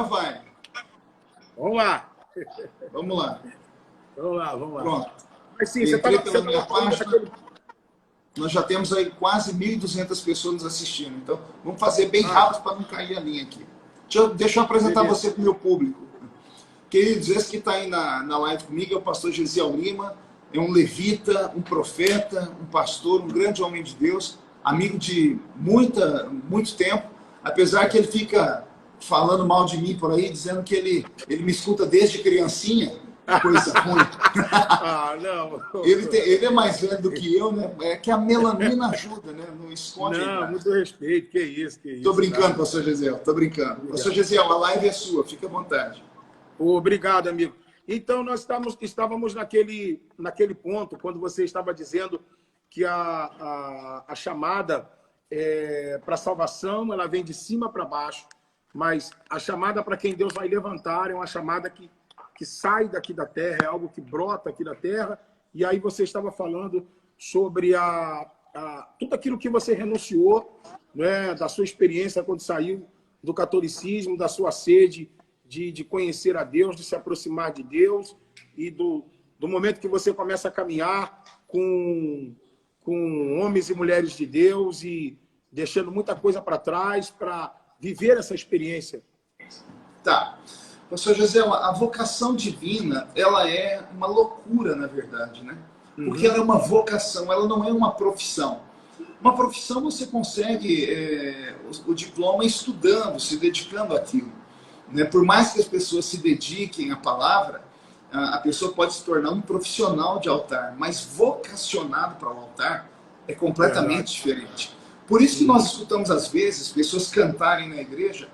agora vai. Vamos lá. Vamos lá. Vamos lá, vamos lá. Pronto. Mas sim, Entrei pela minha página. Nós já temos aí quase 1.200 pessoas nos assistindo. Então, vamos fazer bem rápido para não cair a linha aqui. Deixa eu apresentar você para o meu público. Queridos, esse que está aí na live comigo é o pastor Gesiel Lima. É um levita, um profeta, um pastor, um grande homem de Deus, amigo de muito tempo, apesar que ele fica falando mal de mim por aí, dizendo que ele me escuta desde criancinha, coisa ruim. Não. Ele é mais velho do que eu, né? É que a melanina ajuda, né? Não esconde. Não, muito respeito, que isso. Tô brincando, pastor Gesiel, tô brincando. Obrigado. Pastor Gesiel, a live é sua, fica à vontade. Obrigado, amigo. Então, nós estávamos naquele ponto, quando você estava dizendo que a chamada para a salvação, ela vem de cima para baixo, mas a chamada para quem Deus vai levantar é uma chamada que sai daqui da terra, é algo que brota aqui da terra, e aí você estava falando sobre tudo aquilo que você renunciou, né, da sua experiência quando saiu do catolicismo, da sua sede de conhecer a Deus, de se aproximar de Deus, e do momento que você começa a caminhar com homens e mulheres de Deus e deixando muita coisa para trás para viver essa experiência. Tá. Pastor José, a vocação divina, ela é uma loucura, na verdade, né? Porque ela é uma vocação, ela não é uma profissão. Uma profissão você consegue o diploma estudando, se dedicando àquilo. Né? Por mais que as pessoas se dediquem à palavra, a pessoa pode se tornar um profissional de altar, mas vocacionado para o altar é completamente diferente. Por isso que nós escutamos, às vezes, pessoas cantarem na igreja,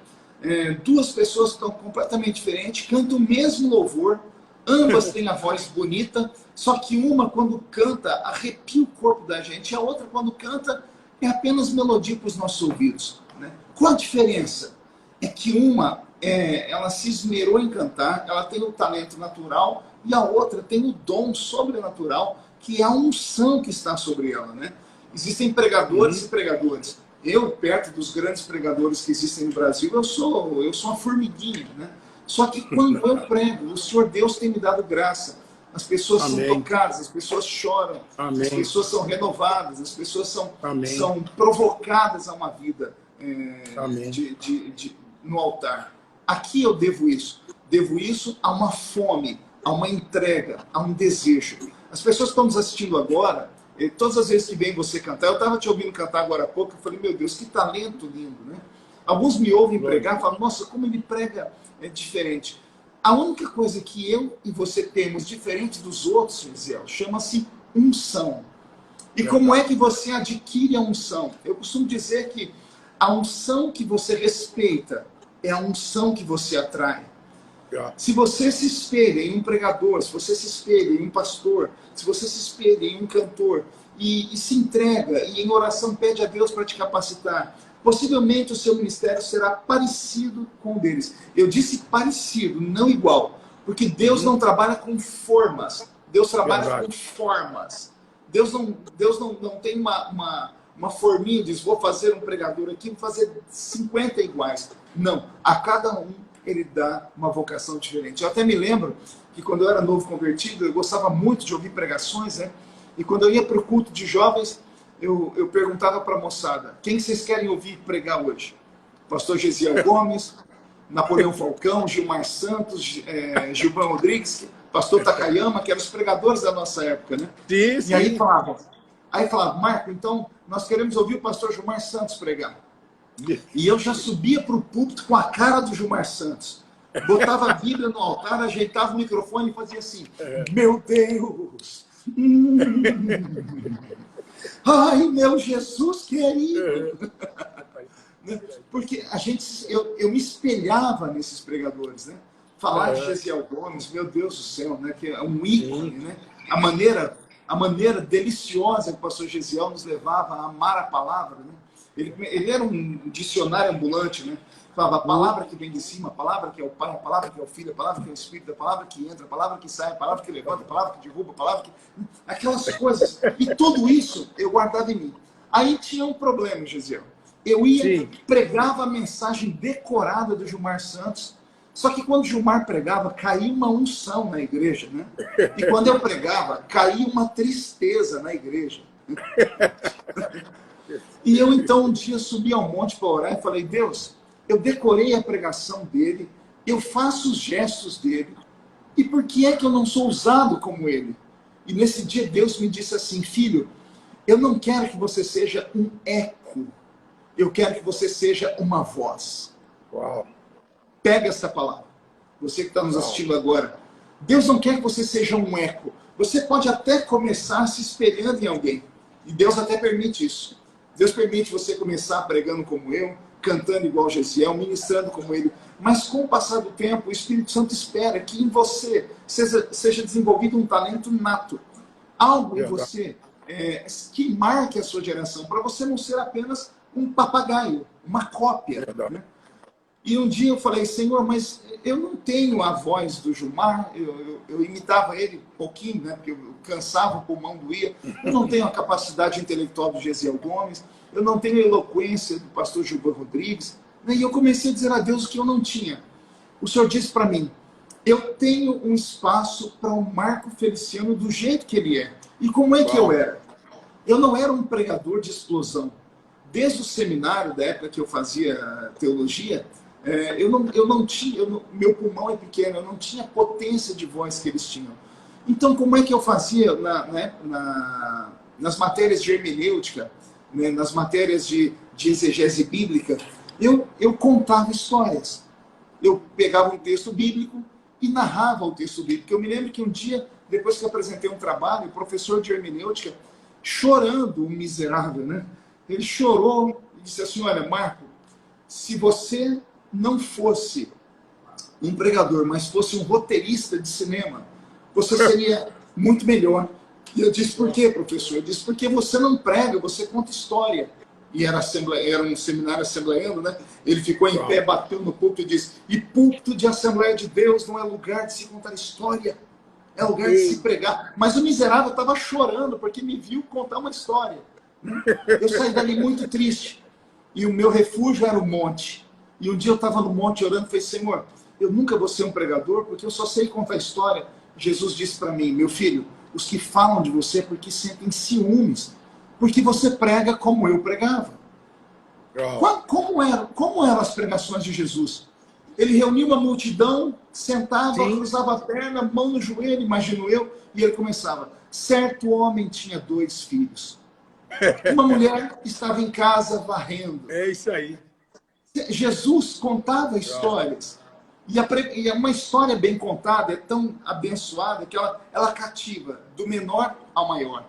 duas pessoas que estão completamente diferentes, cantam o mesmo louvor, ambas têm a voz bonita, só que uma, quando canta, arrepia o corpo da gente, e a outra, quando canta, é apenas melodia para os nossos ouvidos. Né? Qual a diferença? É que uma, ela se esmerou em cantar, ela tem o talento natural, e a outra tem o dom sobrenatural, que é a unção que está sobre ela. Né? Existem pregadores e pregadores. Eu, perto dos grandes pregadores que existem no Brasil, eu sou uma formiguinha. Né? Só que quando eu prego, o Senhor Deus tem me dado graça. As pessoas são tocadas, as pessoas choram, as pessoas são renovadas, as pessoas são provocadas a uma vida no altar. Aqui eu devo isso a uma fome, a uma entrega, a um desejo. As pessoas que estão nos assistindo agora, todas as vezes que vem você cantar, eu estava te ouvindo cantar agora há pouco, eu falei, meu Deus, que talento lindo, né? Alguns me ouvem pregar e falam, nossa, como ele prega é diferente. A única coisa que eu e você temos diferente dos outros, Gisele, chama-se unção. E como é que você adquire a unção? Eu costumo dizer que a unção que você respeita é a unção que você atrai. Se você se espelha em um pregador, se você se espelha em um pastor, se você se espelha em um cantor e se entrega e em oração pede a Deus para te capacitar, possivelmente o seu ministério será parecido com o deles. Eu disse parecido, não igual, porque Deus não trabalha com formas, Deus trabalha com formas. Deus não tem uma forminha, diz, vou fazer um pregador aqui, vou fazer 50 iguais. Não, a cada um ele dá uma vocação diferente. Eu até me lembro que quando eu era novo convertido, eu gostava muito de ouvir pregações, né? E quando eu ia para o culto de jovens, eu perguntava para a moçada, quem vocês querem ouvir pregar hoje? Pastor Gesiel Gomes, Napoleão Falcão, Gilmar Santos, Gilvan Rodrigues, Pastor Takayama, que eram os pregadores da nossa época, né? Sim. E aí falava, Marco, então nós queremos ouvir o pastor Gilmar Santos pregar. E eu já subia para o púlpito com a cara do Gilmar Santos. Botava a Bíblia no altar, ajeitava o microfone e fazia assim, meu Deus! Ai, meu Jesus querido! Porque eu me espelhava nesses pregadores, né? Falar de Gesiel Gomes, meu Deus do céu, né? Que é um ícone, né? A maneira deliciosa que o pastor Gesiel nos levava a amar a palavra, né? Ele era um dicionário ambulante, né? Falava a palavra que vem de cima, a palavra que é o Pai, a palavra que é o Filho, a palavra que é o Espírito, a palavra que entra, a palavra que sai, a palavra que levanta, a palavra que derruba, a palavra que... Aquelas coisas. E tudo isso eu guardava em mim. Aí tinha um problema, Gesiel. Eu pregava a mensagem decorada do Gilmar Santos, Só que quando Gilmar pregava, caía uma unção na igreja, né? E quando eu pregava, caía uma tristeza na igreja. E eu, então, um dia subi ao monte para orar e falei, Deus, eu decorei a pregação dele, eu faço os gestos dele, e por que é que eu não sou usado como ele? E nesse dia Deus me disse assim, filho, eu não quero que você seja um eco, eu quero que você seja uma voz. Uau. Pega essa palavra, você que está nos assistindo agora. Deus não quer que você seja um eco. Você pode até começar se espelhando em alguém, e Deus até permite isso. Deus permite você começar pregando como eu, cantando igual Gesiel, ministrando como ele. Mas com o passar do tempo, o Espírito Santo espera que em você seja desenvolvido um talento nato. Algo em você que marque a sua geração, para você não ser apenas um papagaio, uma cópia. Né? E um dia eu falei, Senhor, mas eu não tenho a voz do Gilmar, eu imitava ele um pouquinho, né, porque eu cansava, o pulmão doía. Eu não tenho a capacidade intelectual do Gesiel Gomes, eu não tenho a eloquência do pastor Gilvan Rodrigues. Né, e eu comecei a dizer a Deus o que eu não tinha. O Senhor disse para mim, eu tenho um espaço para o Marco Feliciano do jeito que ele é. E como é que eu era? Eu não era um pregador de explosão. Desde o seminário, da época que eu fazia teologia, eu não tinha, meu pulmão é pequeno, eu não tinha a potência de voz que eles tinham. Então, como é que eu fazia nas matérias de hermenêutica, né, nas matérias de exegese bíblica? Eu contava histórias. Eu pegava um texto bíblico e narrava o texto bíblico. Eu me lembro que um dia, depois que eu apresentei um trabalho, o professor de hermenêutica, chorando, um miserável, né? Ele chorou e disse assim, olha, Marco, se você não fosse um pregador, mas fosse um roteirista de cinema, você seria muito melhor. E eu disse, por quê, professor? Eu disse, porque você não prega, você conta história. E era um seminário assembleiano, né? Ele ficou em pé, bateu no púlpito e disse, e púlpito de Assembleia de Deus não é lugar de se contar história, é lugar de se pregar. Mas o miserável estava chorando, porque me viu contar uma história. Eu saí dali muito triste. E o meu refúgio era o monte. E um dia eu estava no monte orando e falei, Senhor, eu nunca vou ser um pregador, porque eu só sei contar história. Jesus disse para mim, meu filho, os que falam de você é porque sentem ciúmes, porque você prega como eu pregava. Como eram as pregações de Jesus? Ele reunia uma multidão, sentava, cruzava a perna, mão no joelho, imagino eu, e ele começava. Certo homem tinha 2 filhos. Uma mulher estava em casa varrendo. É isso aí. Jesus contava histórias. E uma história bem contada é tão abençoada que ela cativa do menor ao maior.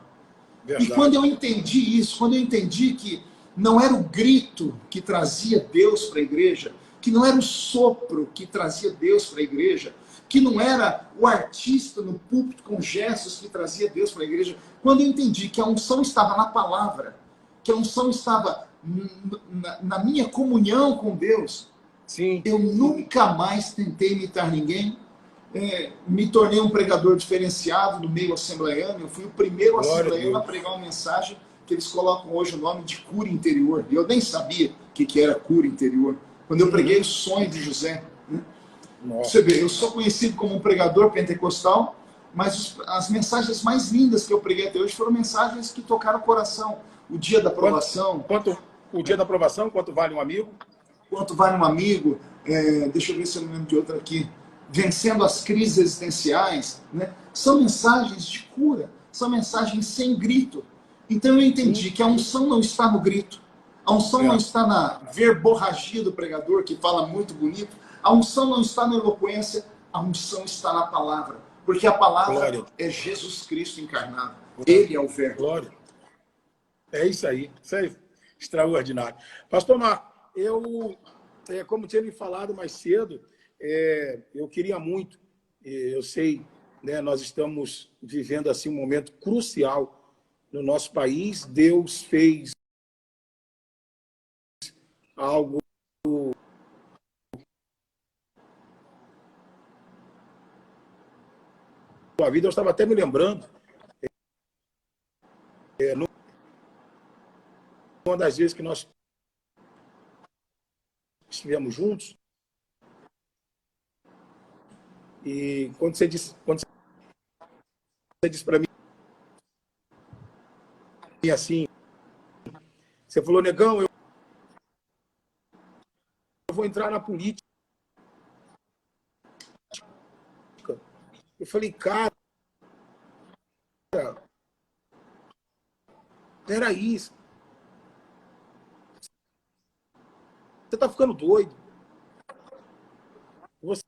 Verdade. E quando eu entendi isso, quando eu entendi que não era o grito que trazia Deus para a igreja, que não era o sopro que trazia Deus para a igreja, que não era o artista no púlpito com gestos que trazia Deus para a igreja, quando eu entendi que a unção estava na palavra, que a unção estava na minha comunhão com Deus, eu nunca mais tentei imitar ninguém, me tornei um pregador diferenciado no meio assembleiano. Eu fui o primeiro assembleiano a pregar uma mensagem que eles colocam hoje o nome de cura interior. E eu nem sabia o que era cura interior. Quando eu preguei o sonho de José. Né? Você vê, eu sou conhecido como um pregador pentecostal, mas as mensagens mais lindas que eu preguei até hoje foram mensagens que tocaram o coração. O dia da aprovação. O dia da aprovação, quanto vale um amigo? Quanto vale um amigo? Deixa eu ver se eu não lembro de outra aqui. Vencendo as crises existenciais, né? São mensagens de cura, são mensagens sem grito. Então eu entendi que a unção não está no grito, a unção não está na verborragia do pregador, que fala muito bonito, a unção não está na eloquência, a unção está na palavra, porque a palavra é Jesus Cristo encarnado, Ele é o verbo. Glória. É isso aí extraordinário. Pastor Marco, como tinha me falado mais cedo, eu queria muito, eu sei, né, nós estamos vivendo assim um momento crucial no nosso país. Deus fez algo na vida. Eu estava até me lembrando, uma das vezes que nós estivemos juntos, E quando você disse para mim assim, você falou, negão, eu vou entrar na política. Eu falei, cara, peraí, você tá ficando doido. Você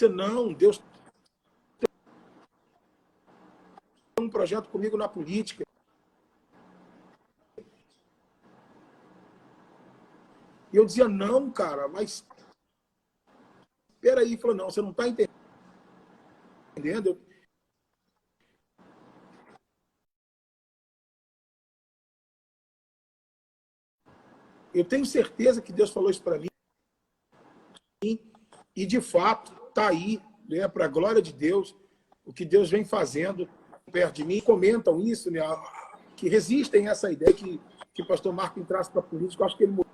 não, Deus tem um projeto comigo na política. E eu dizia, não, cara, mas peraí. Ele falou, não, você não está entendendo. Eu tenho certeza que Deus falou isso para mim. E, de fato, está aí, né, para a glória de Deus, o que Deus vem fazendo perto de mim. Comentam isso, né, que resistem a essa ideia que o pastor Marco entrasse para a política. Eu acho que ele mudou.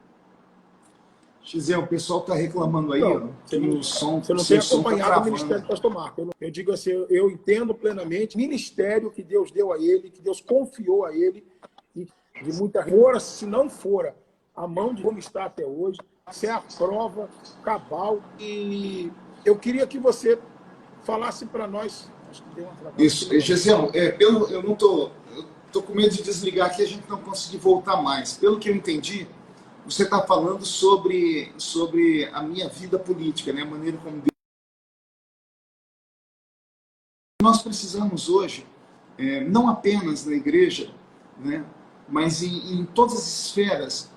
Gisele, o pessoal está reclamando aí, não, ó, que o som, você não tem acompanhado o ministério do pastor Marco. Eu digo assim, eu entendo plenamente o ministério que Deus deu a ele, que Deus confiou a ele, e de muita força, se não fora a mão de como está até hoje, isso é a prova cabal. E eu queria que você falasse para nós. Acho que deu uma travada. Isso, Gisele, eu não tô com medo de desligar aqui, a gente não conseguir voltar mais. Pelo que eu entendi, você está falando sobre a minha vida política, né? A maneira como nós precisamos hoje, não apenas na igreja, né? Mas em todas as esferas,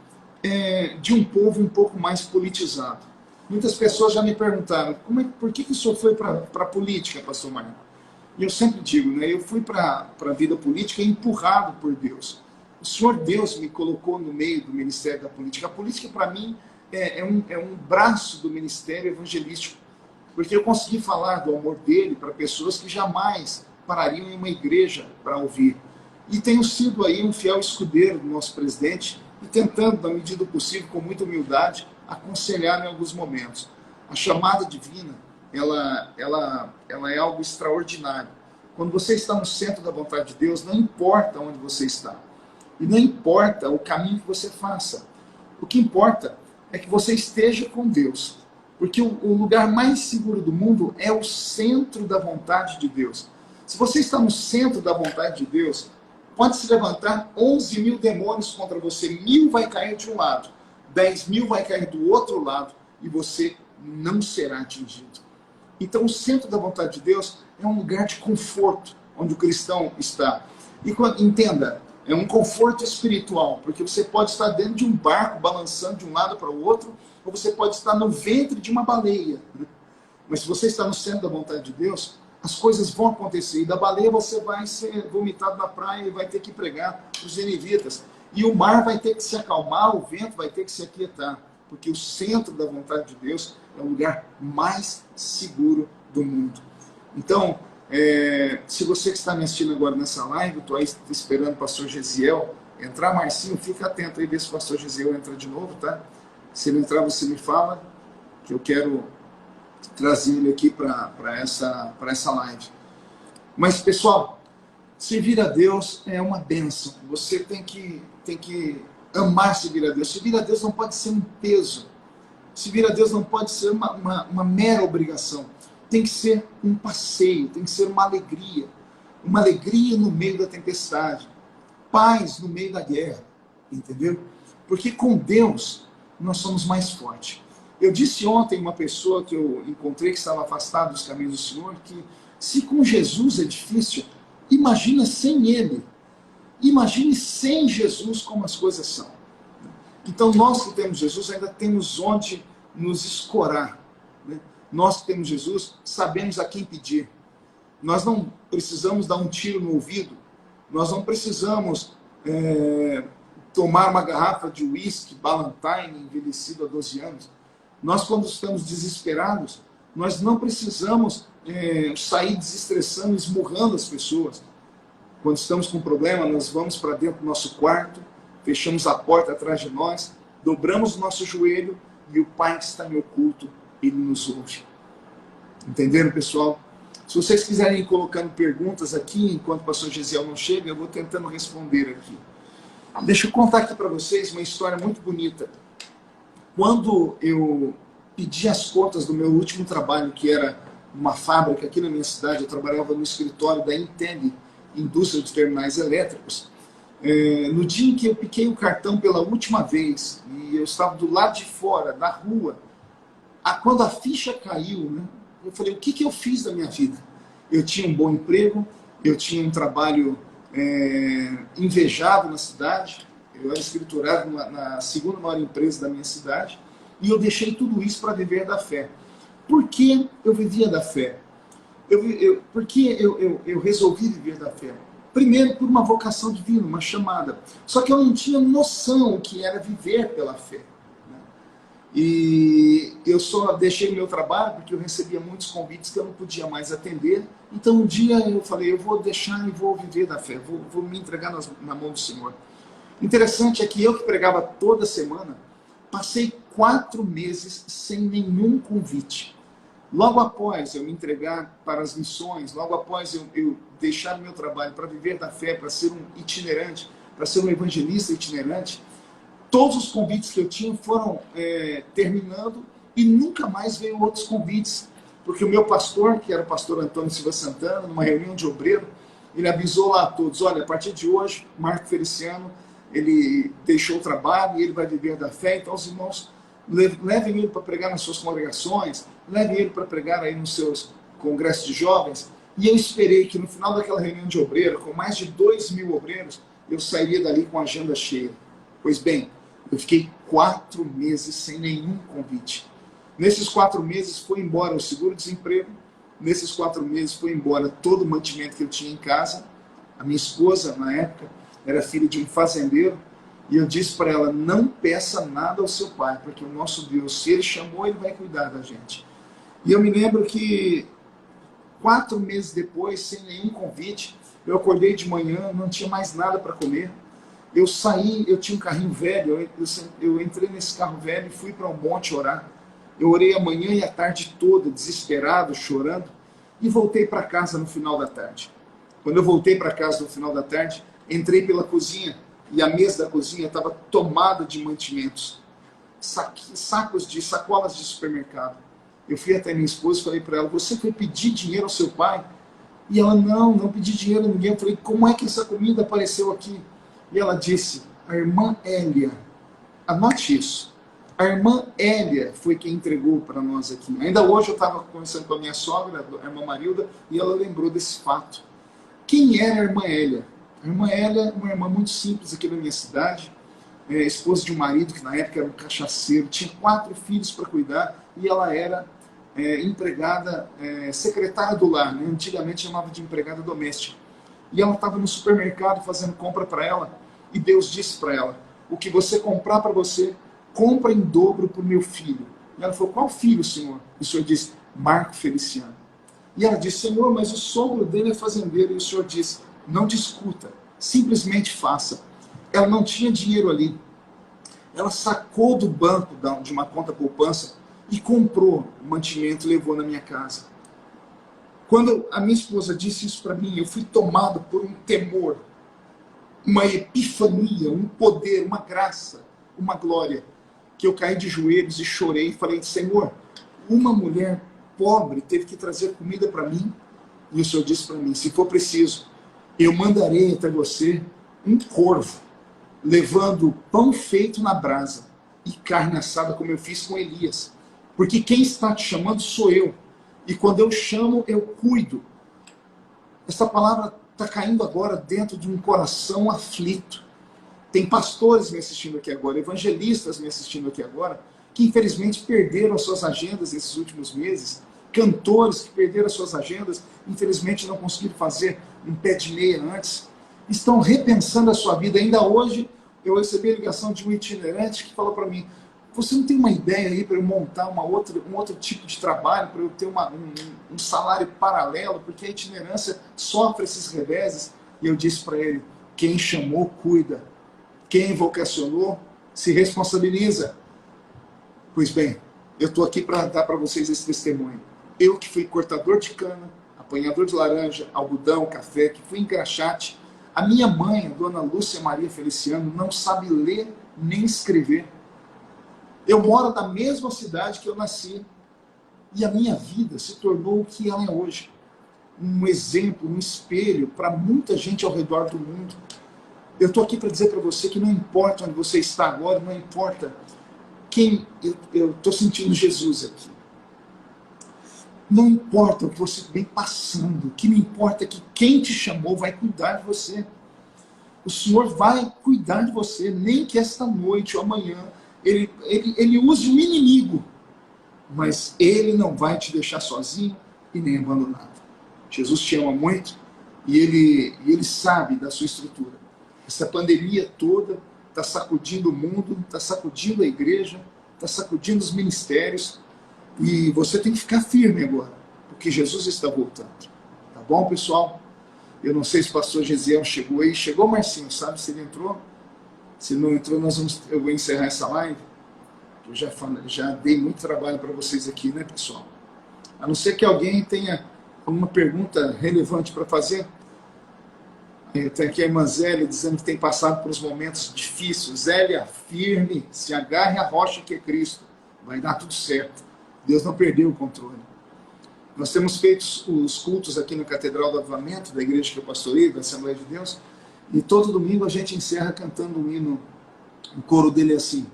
de um povo um pouco mais politizado. Muitas pessoas já me perguntaram, por que o senhor foi para a política, pastor Marco? E eu sempre digo, né? Eu fui para a vida política empurrado por Deus. O Senhor Deus me colocou no meio do ministério da política. A política, para mim, é um braço do ministério evangelístico, porque eu consegui falar do amor dele para pessoas que jamais parariam em uma igreja para ouvir. E tenho sido aí um fiel escudeiro do nosso presidente e tentando, na medida do possível, com muita humildade, aconselhar em alguns momentos. A chamada divina, ela é algo extraordinário. Quando você está no centro da vontade de Deus, não importa onde você está. E não importa o caminho que você faça. O que importa é que você esteja com Deus. Porque o lugar mais seguro do mundo é o centro da vontade de Deus. Se você está no centro da vontade de Deus, pode se levantar 11 mil demônios contra você. 1000 vai cair de um lado, 10.000 vai cair do outro lado e você não será atingido. Então o centro da vontade de Deus é um lugar de conforto, onde o cristão está. E entenda, é um conforto espiritual, porque você pode estar dentro de um barco, balançando de um lado para o outro, ou você pode estar no ventre de uma baleia. Mas se você está no centro da vontade de Deus, as coisas vão acontecer. E da baleia você vai ser vomitado na praia e vai ter que pregar os ninivitas. E o mar vai ter que se acalmar, o vento vai ter que se aquietar. Porque o centro da vontade de Deus é o lugar mais seguro do mundo. Então, se você que está me assistindo agora nessa live, estou aí esperando o pastor Gesiel entrar. Marcinho, fica atento aí, ver se o pastor Gesiel entra de novo, tá? Se ele entrar, você me fala, que eu quero trazer ele aqui para essa live. Mas, pessoal, servir a Deus é uma bênção. Você tem que amar servir a Deus. Servir a Deus não pode ser um peso. Servir a Deus não pode ser uma mera obrigação. Tem que ser um passeio, tem que ser uma alegria no meio da tempestade, paz no meio da guerra, entendeu? Porque com Deus nós somos mais fortes. Eu disse ontem a uma pessoa que eu encontrei que estava afastada dos caminhos do Senhor, que se com Jesus é difícil, imagina sem Ele. Imagine sem Jesus como as coisas são. Então nós que temos Jesus ainda temos onde nos escorar, né? Nós que temos Jesus sabemos a quem pedir. Nós não precisamos dar um tiro no ouvido. Nós não precisamos tomar uma garrafa de uísque Ballantine envelhecido há 12 anos. Nós, quando estamos desesperados, nós não precisamos sair desestressando, esmurrando as pessoas. Quando estamos com um problema, nós vamos para dentro do nosso quarto, fechamos a porta atrás de nós, dobramos o nosso joelho e o Pai que está em oculto Ele nos ouve. Entenderam, pessoal? Se vocês quiserem ir colocando perguntas aqui, enquanto o pastor Gesiel não chega, eu vou tentando responder aqui. Deixa eu contar aqui para vocês uma história muito bonita. Quando eu pedi as contas do meu último trabalho, que era uma fábrica aqui na minha cidade, eu trabalhava no escritório da Integ, Indústria de Terminais Elétricos. No dia em que eu piquei o cartão pela última vez, e eu estava do lado de fora, da rua, quando a ficha caiu, né, eu falei, o que eu fiz da minha vida? Eu tinha um bom emprego, eu tinha um trabalho invejado na cidade, eu era escriturado na segunda maior empresa da minha cidade, e eu deixei tudo isso para viver da fé. Por que eu vivia da fé? Por que eu resolvi viver da fé? Primeiro, por uma vocação divina, uma chamada. Só que eu não tinha noção o que era viver pela fé. E eu só deixei o meu trabalho porque eu recebia muitos convites que eu não podia mais atender. Então um dia eu falei, eu vou deixar e vou viver da fé, vou me entregar na mão do Senhor. Interessante é que eu que pregava toda semana, passei 4 meses sem nenhum convite. Logo após eu me entregar para as missões, logo após eu deixar o meu trabalho para viver da fé, para ser um itinerante, para ser um evangelista itinerante, todos os convites que eu tinha foram terminando e nunca mais veio outros convites. Porque o meu pastor, que era o pastor Antônio Silva Santana, numa reunião de obreiro, ele avisou lá a todos, olha, a partir de hoje, Marco Feliciano, ele deixou o trabalho e ele vai viver da fé, então os irmãos levem ele para pregar nas suas congregações, levem ele para pregar aí nos seus congressos de jovens. E eu esperei que no final daquela reunião de obreiro, com mais de 2.000 obreiros, eu sairia dali com a agenda cheia. Pois bem, eu fiquei 4 meses sem nenhum convite. Nesses 4 meses foi embora o seguro-desemprego, nesses 4 meses foi embora todo o mantimento que eu tinha em casa. A minha esposa, na época, era filha de um fazendeiro, e eu disse para ela, não peça nada ao seu pai, porque o nosso Deus, se ele chamou, ele vai cuidar da gente. E eu me lembro que 4 meses depois, sem nenhum convite, eu acordei de manhã, não tinha mais nada para comer. Eu saí, eu tinha um carrinho velho, eu entrei nesse carro velho e fui para um monte orar. Eu orei a manhã e a tarde toda, desesperado, chorando, e voltei para casa no final da tarde. Quando eu voltei para casa no final da tarde, entrei pela cozinha, e a mesa da cozinha estava tomada de mantimentos, sacolas de supermercado. Eu fui até minha esposa e falei para ela, você foi pedir dinheiro ao seu pai? E ela, não pedi dinheiro a ninguém. Eu falei, como é que essa comida apareceu aqui? E ela disse, a irmã Hélia, anote isso, a irmã Hélia foi quem entregou para nós aqui. Ainda hoje eu estava conversando com a minha sogra, a irmã Marilda, e ela lembrou desse fato. Quem era a irmã Hélia? A irmã Hélia, uma irmã muito simples aqui na minha cidade, esposa de um marido que na época era um cachaceiro, tinha 4 filhos para cuidar, e ela era empregada, secretária do lar, né? Antigamente chamava de empregada doméstica. E ela estava no supermercado fazendo compra para ela, e Deus disse para ela, o que você comprar para você, compra em dobro para o meu filho. E ela falou, qual filho, Senhor? E o Senhor disse, Marco Feliciano. E ela disse, Senhor, mas o sogro dele é fazendeiro. E o Senhor disse, não discuta, simplesmente faça. Ela não tinha dinheiro ali. Ela sacou do banco de uma conta poupança e comprou o mantimento e levou na minha casa. Quando a minha esposa disse isso para mim, eu fui tomado por um temor, uma epifania, um poder, uma graça, uma glória, que eu caí de joelhos e chorei e falei, Senhor, uma mulher pobre teve que trazer comida para mim, e o Senhor disse para mim, se for preciso, eu mandarei até você um corvo, levando pão feito na brasa e carne assada, como eu fiz com Elias, porque quem está te chamando sou eu, e quando eu chamo, eu cuido. Essa palavra está caindo agora dentro de um coração aflito. Tem pastores me assistindo aqui agora, evangelistas me assistindo aqui agora, que infelizmente perderam as suas agendas nesses últimos meses, cantores que perderam as suas agendas, infelizmente não conseguiram fazer um pé de meia antes, estão repensando a sua vida. Ainda hoje eu recebi a ligação de um itinerante que falou para mim, você não tem uma ideia aí para eu montar um outro tipo de trabalho, para eu ter um salário paralelo, porque a itinerância sofre esses reveses? E eu disse para ele, quem chamou, cuida. Quem vocacionou, se responsabiliza. Pois bem, Eu estou aqui para dar para vocês esse testemunho. Eu que fui cortador de cana, apanhador de laranja, algodão, café, que fui engraxate. A minha mãe, a dona Lúcia Maria Feliciano, não sabe ler nem escrever. Eu moro na mesma cidade que eu nasci. E a minha vida se tornou o que ela é hoje. Um exemplo, um espelho para muita gente ao redor do mundo. Eu estou aqui para dizer para você que não importa onde você está agora, não importa quem... Eu estou sentindo Jesus aqui. Não importa o que você vem passando, o que me importa é que quem te chamou vai cuidar de você. O Senhor vai cuidar de você, nem que esta noite ou amanhã ele use um inimigo, mas Ele não vai te deixar sozinho e nem abandonado. Jesus te ama muito e Ele sabe da sua estrutura. Essa pandemia toda está sacudindo o mundo, está sacudindo a igreja, está sacudindo os ministérios, e você tem que ficar firme agora, porque Jesus está voltando. Tá bom, pessoal? Eu não sei se o pastor Gesiel chegou aí. Chegou, Marcinho, sabe se ele entrou? Se não entrou, eu vou encerrar essa live. Eu já dei muito trabalho para vocês aqui, né, pessoal? A não ser que alguém tenha alguma pergunta relevante para fazer. Tem aqui a irmã Zélia dizendo que tem passado por uns momentos difíceis. Zélia, firme, se agarre à rocha que é Cristo. Vai dar tudo certo. Deus não perdeu o controle. Nós temos feito os cultos aqui na Catedral do Avivamento, da igreja que eu pastorei, da Assembleia de Deus, e todo domingo a gente encerra cantando um hino. O coro dele é assim: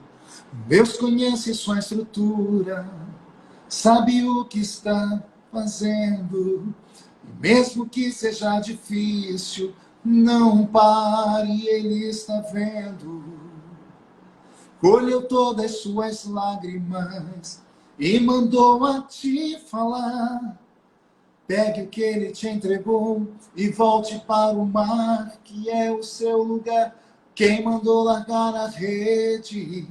Deus conhece sua estrutura, sabe o que está fazendo, e mesmo que seja difícil, não pare, Ele está vendo. Colheu todas as suas lágrimas e mandou a te falar. Pegue o que Ele te entregou e volte para o mar, que é o seu lugar. Quem mandou largar a rede?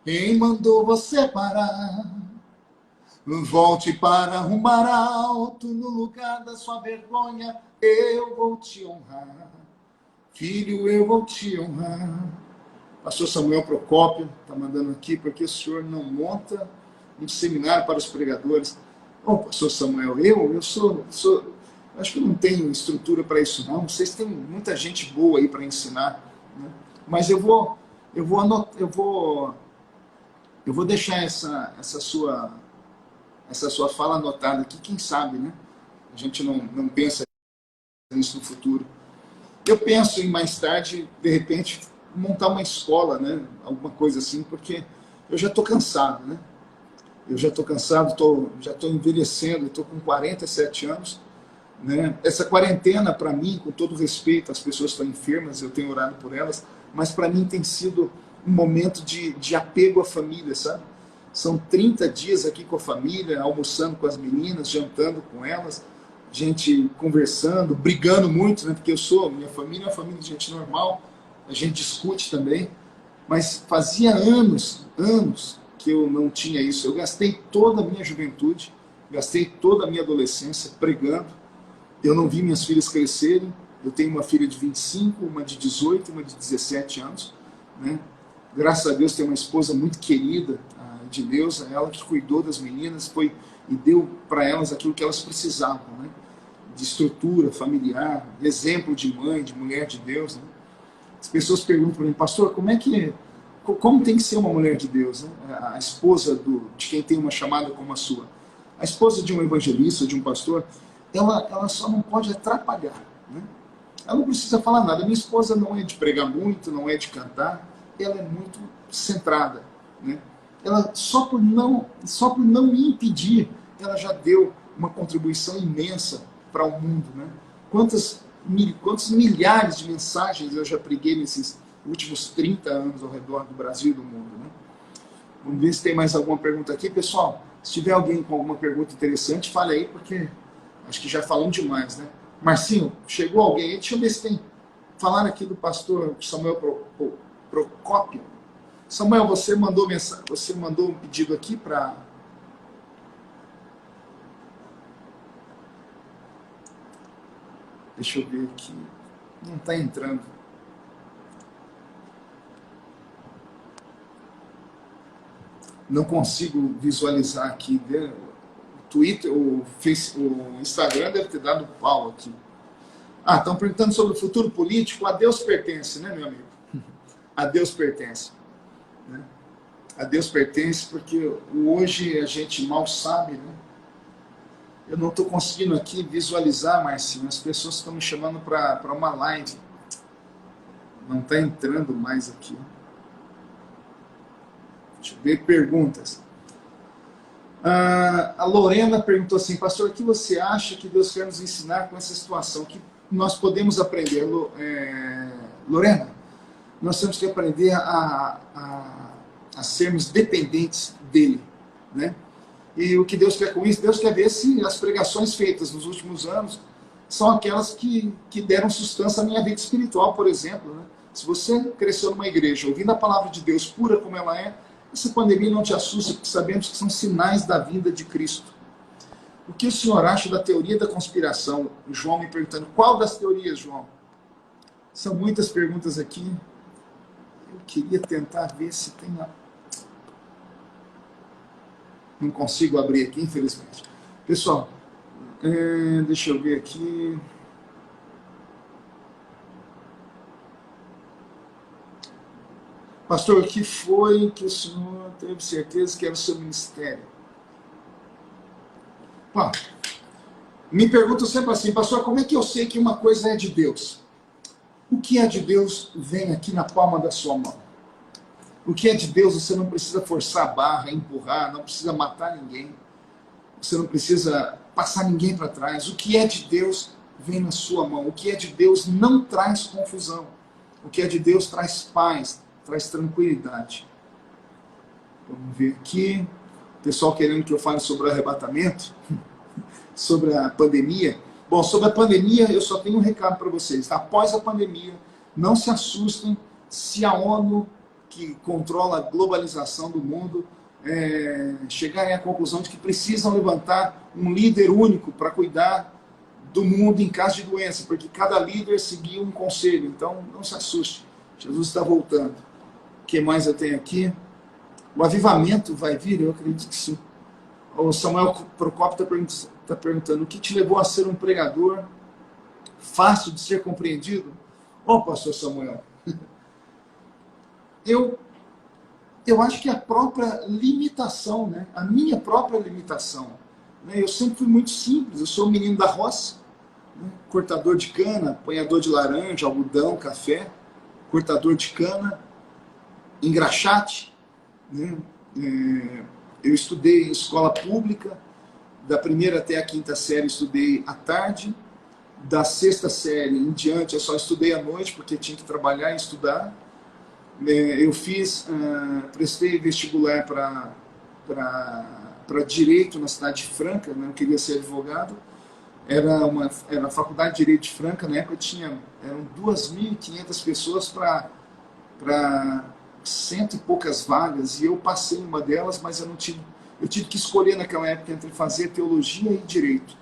Quem mandou você parar? Volte para o mar alto, no lugar da sua vergonha. Eu vou te honrar. Filho, eu vou te honrar. Pastor Samuel Procópio está mandando aqui, porque o senhor não monta um seminário para os pregadores. Bom, pastor Samuel, eu acho que eu não tenho estrutura para isso não. Vocês têm muita gente boa aí para ensinar, né? Mas eu vou deixar essa sua fala anotada aqui, quem sabe, né? A gente não pensa nisso no futuro. Eu penso em mais tarde, de repente, montar uma escola, né? Alguma coisa assim, porque eu já estou cansado, né? Eu já estou cansado, já estou envelhecendo, estou com 47 anos. Né? Essa quarentena, para mim, com todo respeito, as pessoas estão enfermas, eu tenho orado por elas, mas para mim tem sido um momento de apego à família, sabe? São 30 dias aqui com a família, almoçando com as meninas, jantando com elas, gente conversando, brigando muito, né? Porque minha família é uma família de gente normal, a gente discute também, mas fazia anos que eu não tinha isso. Eu gastei toda a minha juventude, gastei toda a minha adolescência pregando. Eu não vi minhas filhas crescerem. Eu tenho uma filha de 25, uma de 18, uma de 17 anos. Né? Graças a Deus tenho uma esposa muito querida, a Edileuza, ela que cuidou das meninas e deu para elas aquilo que elas precisavam, né? De estrutura familiar, exemplo de mãe, de mulher de Deus. Né? As pessoas perguntam para mim, pastor, como tem que ser uma mulher de Deus, né? A esposa de quem tem uma chamada como a sua. A esposa de um evangelista, de um pastor, ela só não pode atrapalhar. Né? Ela não precisa falar nada. Minha esposa não é de pregar muito, não é de cantar, ela é muito centrada. Né? Ela, só por não me impedir, ela já deu uma contribuição imensa para o mundo. Né? Quantos milhares de mensagens eu já preguei nesses últimos 30 anos ao redor do Brasil e do mundo. Né? Vamos ver se tem mais alguma pergunta aqui. Pessoal, se tiver alguém com alguma pergunta interessante, fale aí, porque acho que já falamos demais. Né? Marcinho, chegou alguém aí? Deixa eu ver se tem. Falaram aqui do pastor Samuel Procópio. Samuel, você mandou um pedido aqui para... Deixa eu ver aqui. Não está entrando. Não consigo visualizar aqui. Né? O Twitter, o Instagram deve ter dado pau aqui. Ah, estão perguntando sobre o futuro político. A Deus pertence, né, meu amigo? A Deus pertence. Né? A Deus pertence porque hoje a gente mal sabe, né? Eu não estou conseguindo aqui visualizar, Marcinho. As pessoas estão me chamando para uma live. Não está entrando mais aqui. Deixa eu ver perguntas. A Lorena perguntou assim, pastor, o que você acha que Deus quer nos ensinar com essa situação? O que nós podemos aprender? Lorena, nós temos que aprender a sermos dependentes dele, né? E o que Deus quer com isso? Deus quer ver se as pregações feitas nos últimos anos são aquelas que deram sustância à minha vida espiritual, por exemplo. Né? Se você cresceu numa igreja ouvindo a palavra de Deus pura como ela é, essa pandemia não te assusta, porque sabemos que são sinais da vinda de Cristo. O que o senhor acha da teoria da conspiração? O João me perguntando, qual das teorias, João? São muitas perguntas aqui. Eu queria tentar ver se tem lá. Não consigo abrir aqui, infelizmente. Pessoal, deixa eu ver aqui. Pastor, o que foi que o senhor teve certeza que era o seu ministério? Bom, me perguntam sempre assim, pastor, como é que eu sei que uma coisa é de Deus? O que é de Deus vem aqui na palma da sua mão. O que é de Deus, você não precisa forçar a barra, empurrar, não precisa matar ninguém. Você não precisa passar ninguém para trás. O que é de Deus vem na sua mão. O que é de Deus não traz confusão. O que é de Deus traz paz, traz tranquilidade. Vamos ver aqui. O pessoal querendo que eu fale sobre o arrebatamento, sobre a pandemia. Bom, sobre a pandemia, eu só tenho um recado para vocês. Após a pandemia, não se assustem se a ONU, que controla a globalização do mundo, chegarem à conclusão de que precisam levantar um líder único para cuidar do mundo em caso de doença, porque cada líder seguia um conselho. Então, não se assuste. Jesus está voltando. O que mais eu tenho aqui? O avivamento vai vir? Eu acredito que sim. O Samuel Procopio está perguntando, o que te levou a ser um pregador fácil de ser compreendido? Pastor Samuel, eu acho que a própria limitação, né? A minha própria limitação. Né? Eu sempre fui muito simples, eu sou um menino da roça, né? Cortador de cana, apanhador de laranja, algodão, café, cortador de cana, engraxate. Né? Eu estudei em escola pública, da primeira até a quinta série estudei à tarde, da sexta série em diante eu só estudei à noite, porque tinha que trabalhar e estudar. Eu prestei vestibular para Direito na cidade de Franca, né? Eu queria ser advogado. Era a Faculdade de Direito de Franca, na época eram 2.500 pessoas para 100 e poucas vagas, e eu passei uma delas, mas eu tive que escolher naquela época entre fazer teologia e direito.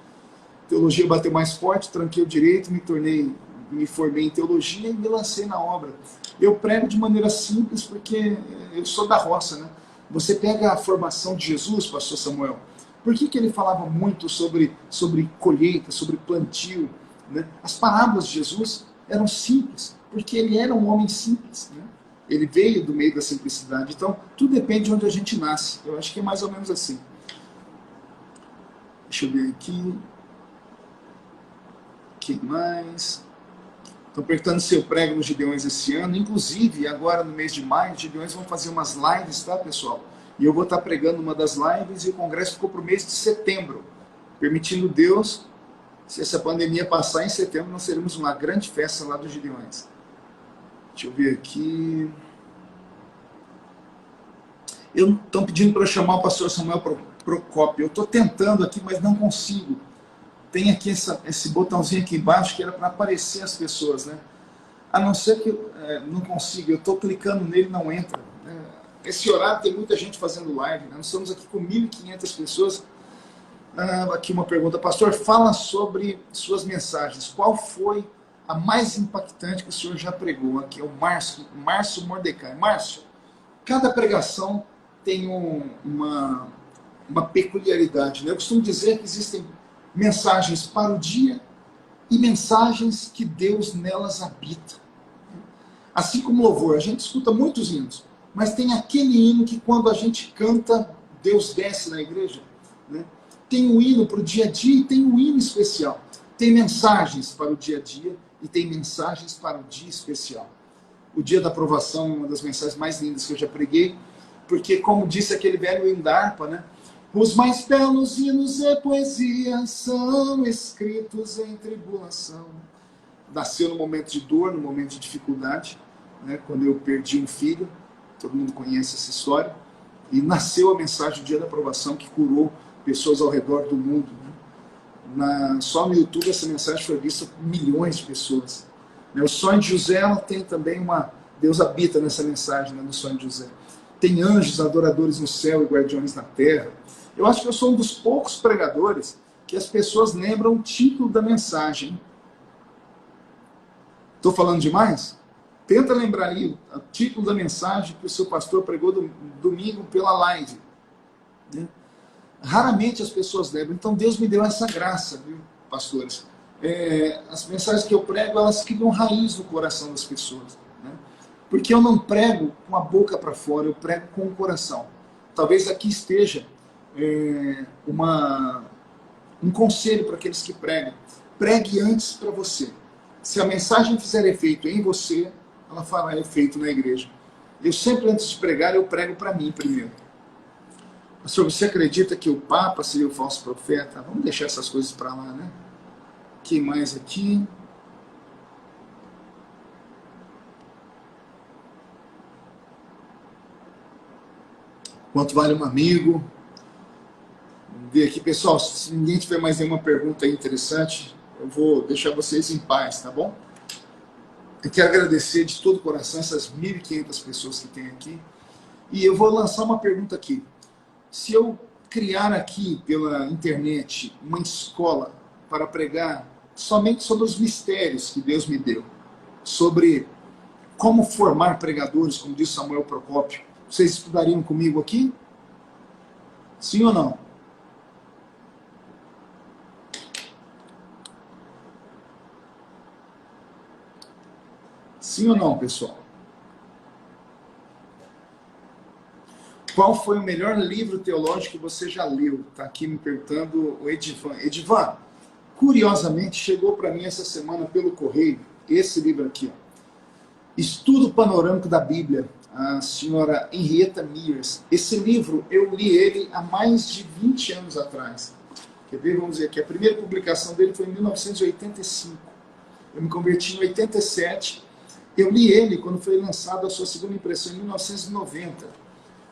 Teologia bateu mais forte, tranquei o direito, me formei em teologia e me lancei na obra. Eu prego de maneira simples porque eu sou da roça, né? Você pega a formação de Jesus, pastor Samuel, por que ele falava muito sobre colheita, sobre plantio? Né? As parábolas de Jesus eram simples, porque ele era um homem simples, né? Ele veio do meio da simplicidade. Então, tudo depende de onde a gente nasce. Eu acho que é mais ou menos assim. Deixa eu ver aqui. O que mais? Estão perguntando se eu prego nos Gideões esse ano. Inclusive, agora no mês de maio, os Gideões vão fazer umas lives, tá, pessoal? E eu vou estar pregando uma das lives e o congresso ficou para o mês de setembro. Permitindo Deus, se essa pandemia passar em setembro, nós teremos uma grande festa lá dos Gideões. Deixa eu ver aqui. Estão pedindo para eu chamar o pastor Samuel Procopio. Eu estou tentando aqui, mas não consigo. Tem aqui esse botãozinho aqui embaixo que era para aparecer as pessoas, né? A não ser que não consiga. Eu estou clicando nele e não entra. Esse horário tem muita gente fazendo live, né? Nós estamos aqui com 1.500 pessoas. Aqui uma pergunta. Pastor, fala sobre suas mensagens. Qual foi a mais impactante que o senhor já pregou? Aqui é o Márcio Mordecai. Márcio, cada pregação tem uma peculiaridade, né? Eu costumo dizer que existem mensagens para o dia e mensagens que Deus nelas habita. Assim como louvor, a gente escuta muitos hinos, mas tem aquele hino que quando a gente canta, Deus desce na igreja, né? Tem um hino para o dia a dia e tem um hino especial. Tem mensagens para o dia a dia e tem mensagens para o dia especial. O dia da aprovação é uma das mensagens mais lindas que eu já preguei, porque, como disse aquele velho hino da harpa, né? Os mais belos hinos e poesia são escritos em tribulação. Nasceu no momento de dor, no momento de dificuldade, né? Quando eu perdi um filho, todo mundo conhece essa história, e nasceu a mensagem do dia da aprovação que curou pessoas ao redor do mundo, né? Só no YouTube essa mensagem foi vista por milhões de pessoas. O sonho de José, ela tem também uma... Deus habita nessa mensagem, né, no sonho de José. Tem anjos adoradores no céu e guardiões na terra. Eu acho que eu sou um dos poucos pregadores que as pessoas lembram o título da mensagem. Estou falando demais? Tenta lembrar aí o título da mensagem que o seu pastor pregou domingo pela live, né? Raramente as pessoas lembram. Então Deus me deu essa graça, viu, pastores? As mensagens que eu prego, elas criam raiz no coração das pessoas, né? Porque eu não prego com a boca para fora, eu prego com o coração. Talvez aqui esteja um conselho para aqueles que pregam. Pregue antes para você. Se a mensagem fizer efeito em você, ela fará efeito na igreja. Eu sempre, antes de pregar, eu prego para mim primeiro. Pastor, você acredita que o Papa seria o falso profeta? Vamos deixar essas coisas para lá, né? Que mais aqui? Quanto vale um amigo? Vamos ver aqui, pessoal. Se ninguém tiver mais nenhuma pergunta aí interessante, eu vou deixar vocês em paz, tá bom? Eu quero agradecer de todo o coração essas 1.500 pessoas que tem aqui. E eu vou lançar uma pergunta aqui. Se eu criar aqui pela internet uma escola para pregar somente sobre os mistérios que Deus me deu, sobre como formar pregadores, como disse Samuel Procópio, vocês estudariam comigo aqui? Sim ou não? Sim ou não, pessoal? Qual foi o melhor livro teológico que você já leu? Está aqui me perguntando o Edivan. Edivan, curiosamente, chegou para mim essa semana pelo correio, esse livro aqui, ó. Estudo Panorâmico da Bíblia, a senhora Henrietta Mears. Esse livro, eu li ele há mais de 20 anos atrás. Quer ver? Vamos ver aqui. A primeira publicação dele foi em 1985. Eu me converti em 87. Eu li ele quando foi lançado a sua segunda impressão, em 1990.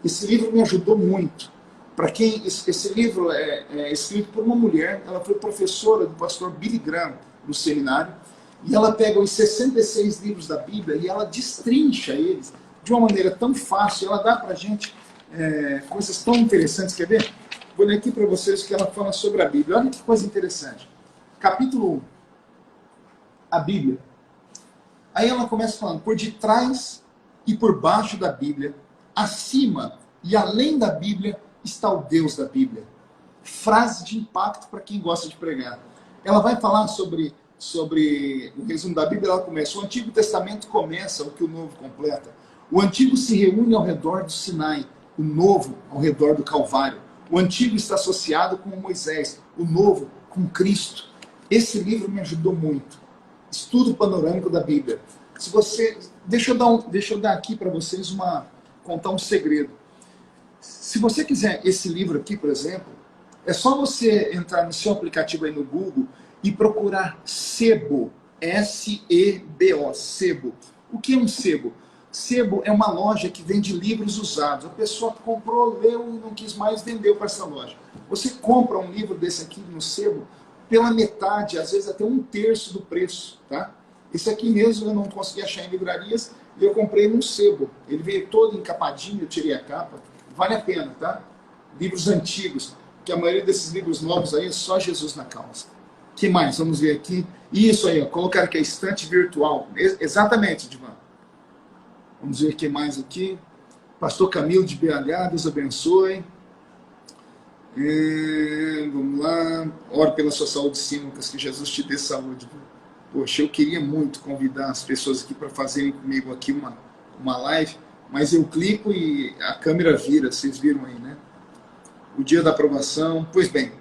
Esse livro me ajudou muito. Para quem esse livro é escrito por uma mulher, ela foi professora do pastor Billy Graham no seminário, e ela pega os 66 livros da Bíblia e ela destrincha eles de uma maneira tão fácil, ela dá para a gente coisas tão interessantes. Quer ver? Vou ler aqui para vocês o que ela fala sobre a Bíblia. Olha que coisa interessante. Capítulo 1. A Bíblia. Aí ela começa falando, por detrás e por baixo da Bíblia, acima e além da Bíblia, está o Deus da Bíblia. Frase de impacto para quem gosta de pregar. Ela vai falar sobre o resumo da Bíblia. Ela começa, o Antigo Testamento começa o que o Novo completa. O Antigo se reúne ao redor do Sinai, o Novo ao redor do Calvário. O Antigo está associado com Moisés, o Novo com Cristo. Esse livro me ajudou muito. Estudo panorâmico da Bíblia. Se você, deixa eu dar aqui para vocês contar um segredo. Se você quiser esse livro aqui, por exemplo, é só você entrar no seu aplicativo aí no Google e procurar sebo, S-E-B-O, sebo. O que é um sebo? Sebo é uma loja que vende livros usados. A pessoa comprou, leu e não quis mais, vendeu para essa loja. Você compra um livro desse aqui no sebo pela metade, às vezes até 1/3 do preço, tá? Esse aqui mesmo eu não consegui achar em livrarias e eu comprei num sebo. Ele veio todo encapadinho, eu tirei a capa. Vale a pena, tá? Livros antigos, que a maioria desses livros novos aí é só Jesus na causa. O que mais? Vamos ver aqui. Isso aí, ó, colocaram aqui a estante virtual. Exatamente, Divan. Vamos ver o que mais aqui. Pastor Camilo de BH, Deus abençoe. Vamos lá. Oro pela sua saúde, sim, Lucas, que Jesus te dê saúde. Poxa, eu queria muito convidar as pessoas aqui para fazerem comigo aqui uma live, mas eu clico e a câmera vira, vocês viram aí, né? O dia da aprovação. Pois bem,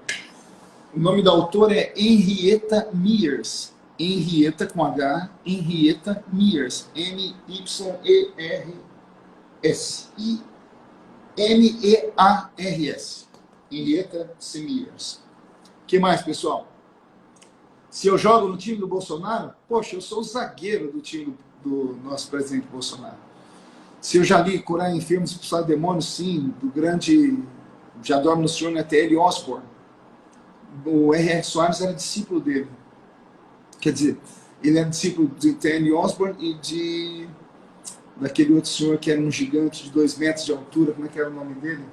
o nome da autora é Henrietta Mears. Henrietta com H, Henrietta Mears. M-Y-E-R-S. M-E-A-R-S. Henrietta Mears. O que mais, pessoal? Se eu jogo no time do Bolsonaro, poxa, eu sou o zagueiro do time do nosso presidente Bolsonaro. Se eu já li Curar Enfermos e Expulsar Demônios, sim, do grande Já Dorme no Senhor, né, T.L. Osborne. O R.R. Soares era discípulo dele. Quer dizer, ele era discípulo de T.L. Osborne e daquele outro senhor que era um gigante de 2 metros de altura, como é que era o nome dele?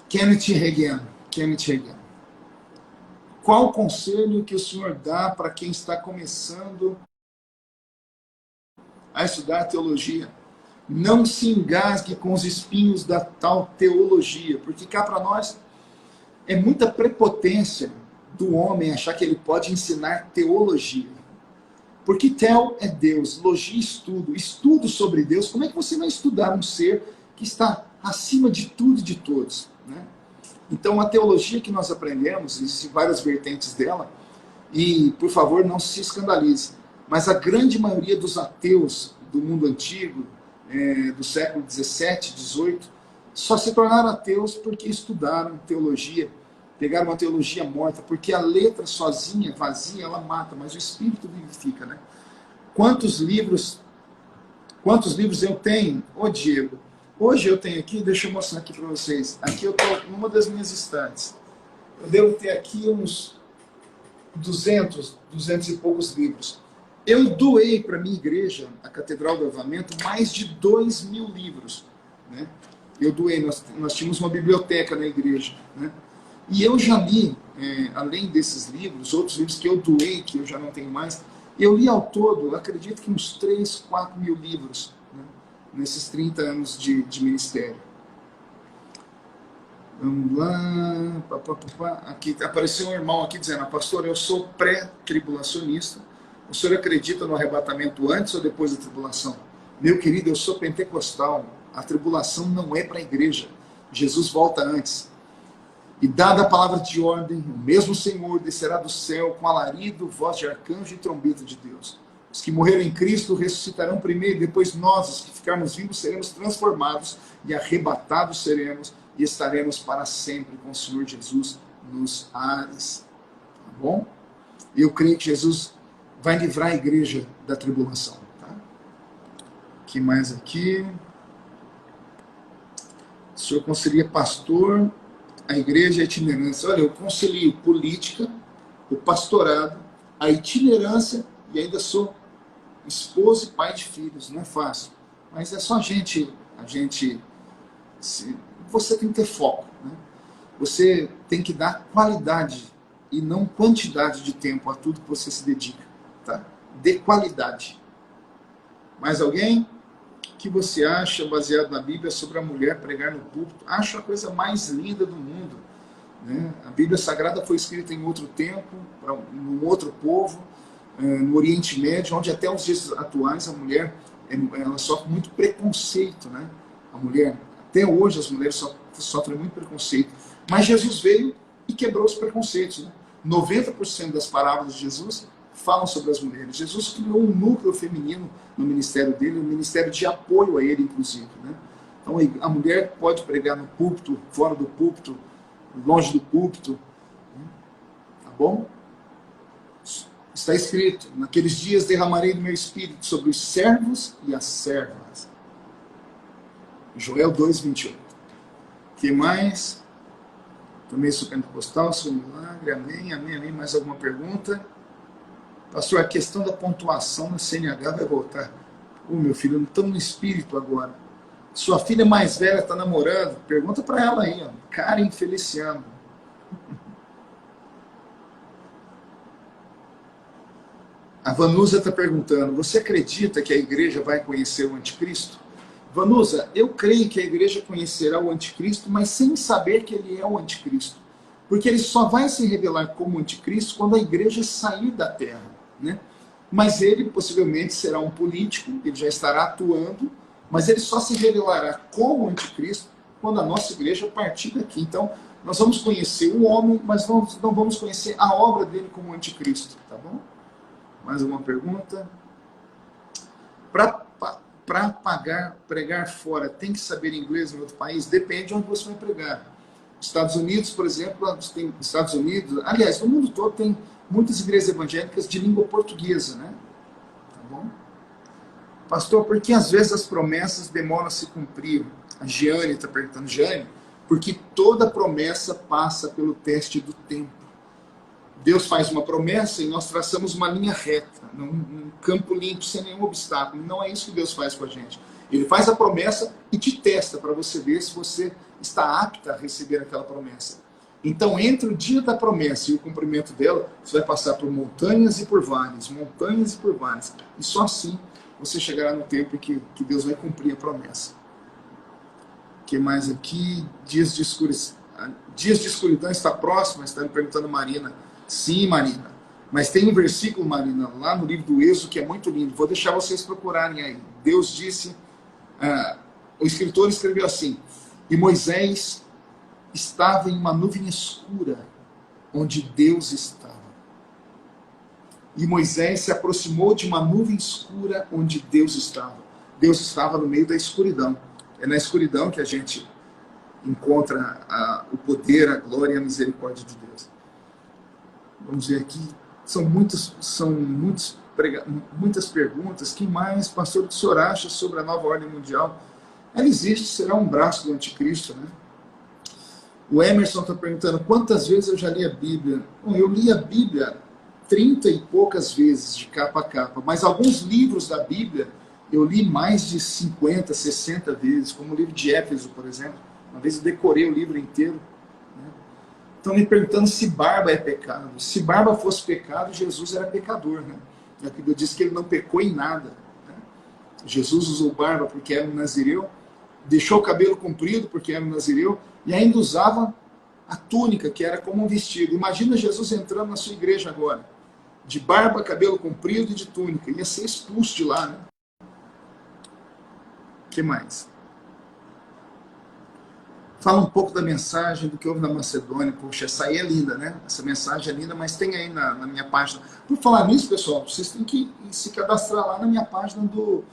Kenneth Hagin. Qual o conselho que o senhor dá para quem está começando a estudar teologia? Não se engasgue com os espinhos da tal teologia, porque cá para nós é muita prepotência do homem achar que ele pode ensinar teologia. Porque tel é Deus, logia estudo sobre Deus. Como é que você vai estudar um ser que está acima de tudo e de todos, né? Então, a teologia que nós aprendemos, existem várias vertentes dela, e, por favor, não se escandalize, mas a grande maioria dos ateus do mundo antigo, do século 17, 18, só se tornaram ateus porque estudaram teologia, pegaram uma teologia morta, porque a letra sozinha, vazia, ela mata, mas o espírito vivifica, né? Quantos livros eu tenho? Ô, Diego, hoje eu tenho aqui, deixa eu mostrar aqui para vocês. Aqui eu estou numa das minhas estantes. Eu devo ter aqui uns 200 e poucos livros. Eu doei para a minha igreja, a Catedral do Avivamento, mais de 2.000 livros, né? Eu doei, nós tínhamos uma biblioteca na igreja, né? E eu já li, além desses livros, outros livros que eu doei, que eu já não tenho mais, eu li ao todo, acredito que uns 3, 4 mil livros, né, nesses 30 anos de ministério. Vamos lá. Aqui apareceu um irmão aqui dizendo: pastor, eu sou pré-tribulacionista. O senhor acredita no arrebatamento antes ou depois da tribulação? Meu querido, eu sou pentecostal. A tribulação não é para a igreja. Jesus volta antes. E dada a palavra de ordem, o mesmo Senhor descerá do céu com alarido, voz de arcanjo e trombeta de Deus. Os que morreram em Cristo ressuscitarão primeiro, depois nós, os que ficarmos vivos, seremos transformados e arrebatados seremos e estaremos para sempre com o Senhor Jesus nos ares. Tá bom? Eu creio que Jesus vai livrar a igreja da tribulação. Tá? O que mais aqui? O senhor conselheiro pastor... A igreja e a itinerância. Olha, eu concilio política, o pastorado, a itinerância e ainda sou esposo e pai de filhos. Não é fácil. Mas é só você tem que ter foco, né? Você tem que dar qualidade e não quantidade de tempo a tudo que você se dedica. Tá? Dê qualidade. Mais alguém? O que você acha, baseado na Bíblia, sobre a mulher pregar no púlpito? Acho a coisa mais linda do mundo, né? A Bíblia Sagrada foi escrita em outro tempo, para um outro povo, no Oriente Médio, onde até os dias atuais a mulher ela sofre muito preconceito, né? A mulher, até hoje as mulheres sofrem muito preconceito. Mas Jesus veio e quebrou os preconceitos, né? 90% das palavras de Jesus falam sobre as mulheres. Jesus criou um núcleo feminino no ministério dele, um ministério de apoio a ele, inclusive, né? Então a mulher pode pregar no púlpito, fora do púlpito, longe do púlpito, tá bom? Está escrito: naqueles dias derramarei do meu espírito sobre os servos e as servas. Joel 2:28. O que mais? Também sou pentecostal, sou milagre, amém, amém, amém. Mais alguma pergunta? Pastor, a questão da pontuação na CNH vai voltar. Meu filho, não estamos no espírito agora. Sua filha mais velha está namorando? Pergunta para ela aí, ó. Karen Feliciano. A Vanusa está perguntando: você acredita que a igreja vai conhecer o anticristo? Vanusa, eu creio que a igreja conhecerá o anticristo, mas sem saber que ele é o anticristo. Porque ele só vai se revelar como anticristo quando a igreja sair da terra, né? Mas ele possivelmente será um político, ele já estará atuando, mas ele só se revelará como anticristo quando a nossa igreja partir daqui. Então, nós vamos conhecer o homem, mas não vamos conhecer a obra dele como anticristo, tá bom? Mais uma pergunta. Para pregar fora, tem que saber inglês em outro país? Depende de onde você vai pregar. Estados Unidos, por exemplo, tem Estados Unidos, aliás, no mundo todo tem muitas igrejas evangélicas de língua portuguesa, né? Tá bom? Pastor, por que às vezes as promessas demoram a se cumprir? A Giane está perguntando. Giane, porque toda promessa passa pelo teste do tempo. Deus faz uma promessa e nós traçamos uma linha reta, num campo limpo, sem nenhum obstáculo. Não é isso que Deus faz com a gente. Ele faz a promessa e te testa para você ver se você está apta a receber aquela promessa. Então, entre o dia da promessa e o cumprimento dela, você vai passar por montanhas e por vales, montanhas e por vales. E só assim você chegará no tempo em que Deus vai cumprir a promessa. O que mais aqui? Dias de escuridão está próximo, está me perguntando Marina. Sim, Marina. Mas tem um versículo, Marina, lá no livro do Êxodo, que é muito lindo. Vou deixar vocês procurarem aí. Deus disse, o escritor escreveu assim, e Moisés estava em uma nuvem escura, onde Deus estava. E Moisés se aproximou de uma nuvem escura, onde Deus estava. Deus estava no meio da escuridão. É na escuridão que a gente encontra o poder, a glória e a misericórdia de Deus. Vamos ver aqui, são muitas perguntas. Que mais, pastor, o que o senhor acha sobre a nova ordem mundial? Ela existe, será um braço do anticristo, né? O Emerson está perguntando, quantas vezes eu já li a Bíblia? Bom, eu li a Bíblia 30 e poucas vezes, de capa a capa, mas alguns livros da Bíblia eu li mais de 50, 60 vezes, como o livro de Éfeso, por exemplo. Uma vez eu decorei o livro inteiro. Estão me perguntando se barba é pecado. Se barba fosse pecado, Jesus era pecador, né? A Bíblia diz que ele não pecou em nada, né? Jesus usou barba porque era um nazireu, deixou o cabelo comprido porque era um nazireu, e ainda usava a túnica, que era como um vestido. Imagina Jesus entrando na sua igreja agora, de barba, cabelo comprido e de túnica. Ia ser expulso de lá, né? O que mais? Fala um pouco da mensagem, do que houve na Macedônia. Poxa, essa aí é linda, né? Essa mensagem é linda, mas tem aí na minha página. Por falar nisso, pessoal, vocês têm que se cadastrar lá na minha página do